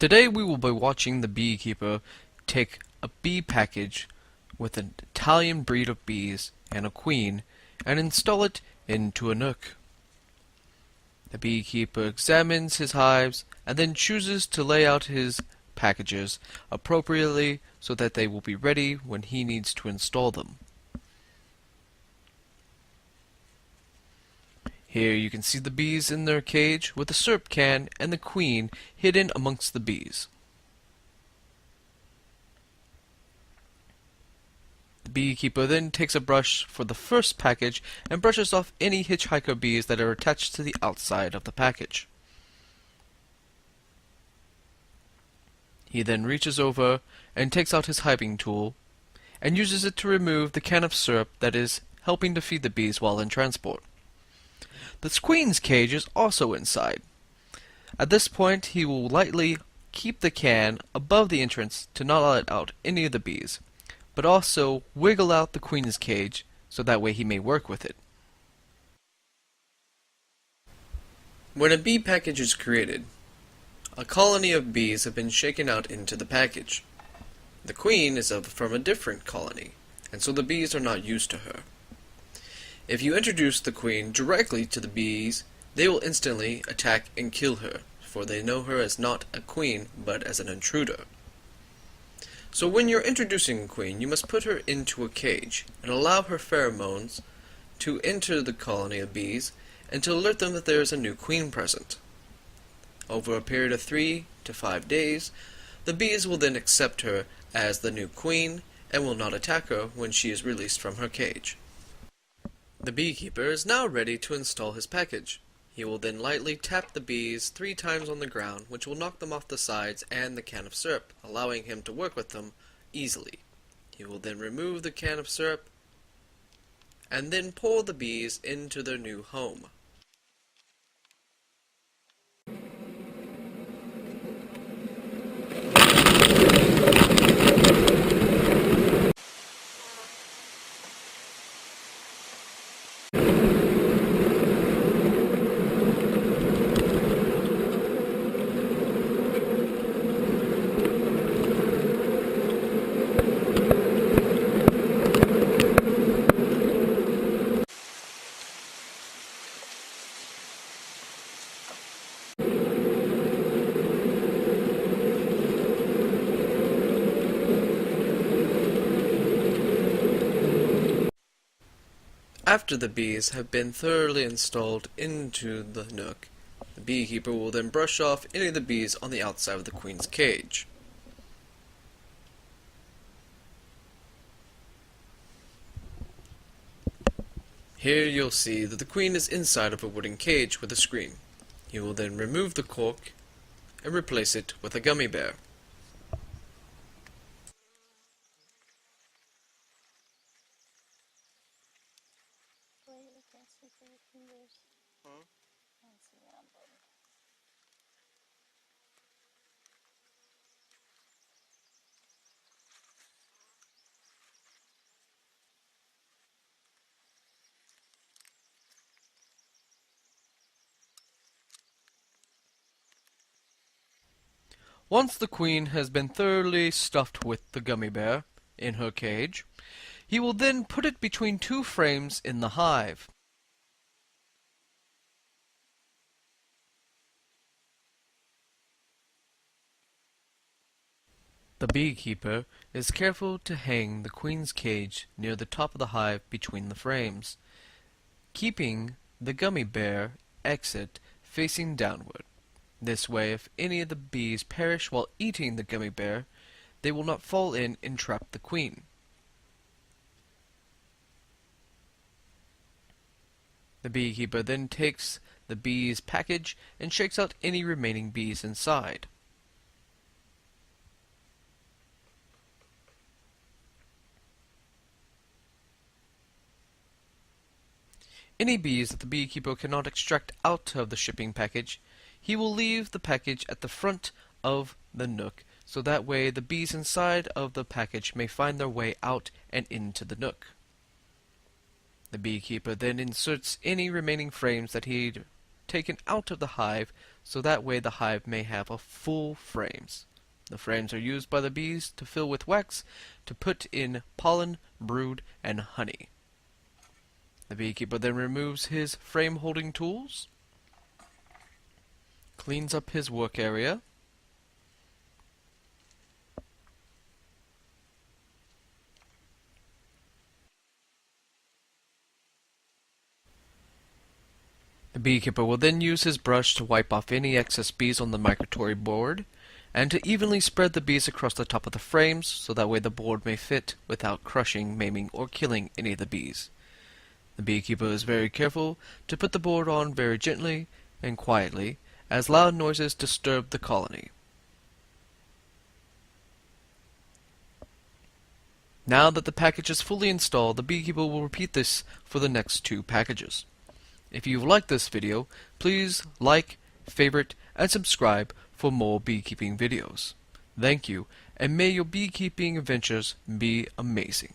Today we will be watching the beekeeper take a bee package with an Italian breed of bees and a queen and install it into a nook. The beekeeper examines his hives and then chooses to lay out his packages appropriately so that they will be ready when he needs to install them. Here you can see the bees in their cage with the syrup can and the queen hidden amongst the bees. The beekeeper then takes a brush for the first package and brushes off any hitchhiker bees that are attached to the outside of the package. He then reaches over and takes out his hiving tool and uses it to remove the can of syrup that is helping to feed the bees while in transport. The queen's cage is also inside. At this point, he will lightly keep the can above the entrance to not let out any of the bees, but also wiggle out the queen's cage so that way he may work with it. When a bee package is created, a colony of bees have been shaken out into the package. The queen is from a different colony, and so the bees are not used to her. If you introduce the queen directly to the bees, they will instantly attack and kill her, for they know her as not a queen, but as an intruder. So when you're introducing a queen, you must put her into a cage, and allow her pheromones to enter the colony of bees, and to alert them that there is a new queen present. Over a period of 3 to 5 days, the bees will then accept her as the new queen, and will not attack her when she is released from her cage. The beekeeper is now ready to install his package. He will then lightly tap the bees 3 times on the ground, which will knock them off the sides and the can of syrup, allowing him to work with them easily. He will then remove the can of syrup and then pull the bees into their new home. After the bees have been thoroughly installed into the nook, the beekeeper will then brush off any of the bees on the outside of the queen's cage. Here you'll see that the queen is inside of a wooden cage with a screen. He will then remove the cork and replace it with a gummy bear. Wait, I can't see through your fingers. Can't see that button. Once the queen has been thoroughly stuffed with the gummy bear in her cage, he will then put it between 2 frames in the hive. The beekeeper is careful to hang the queen's cage near the top of the hive between the frames, keeping the gummy bear exit facing downward. This way, if any of the bees perish while eating the gummy bear, they will not fall in and trap the queen. The beekeeper then takes the bees' package and shakes out any remaining bees inside. Any bees that the beekeeper cannot extract out of the shipping package, he will leave the package at the front of the nook, so that way the bees inside of the package may find their way out and into the nook. The beekeeper then inserts any remaining frames that he'd taken out of the hive so that way the hive may have a full frames. The frames are used by the bees to fill with wax to put in pollen, brood, and honey. The beekeeper then removes his frame-holding tools, cleans up his work area, the beekeeper will then use his brush to wipe off any excess bees on the migratory board, and to evenly spread the bees across the top of the frames so that way the board may fit without crushing, maiming, or killing any of the bees. The beekeeper is very careful to put the board on very gently and quietly, as loud noises disturb the colony. Now that the package is fully installed, the beekeeper will repeat this for the next 2 packages. If you've liked this video, please like, favorite, and subscribe for more beekeeping videos. Thank you, and may your beekeeping adventures be amazing.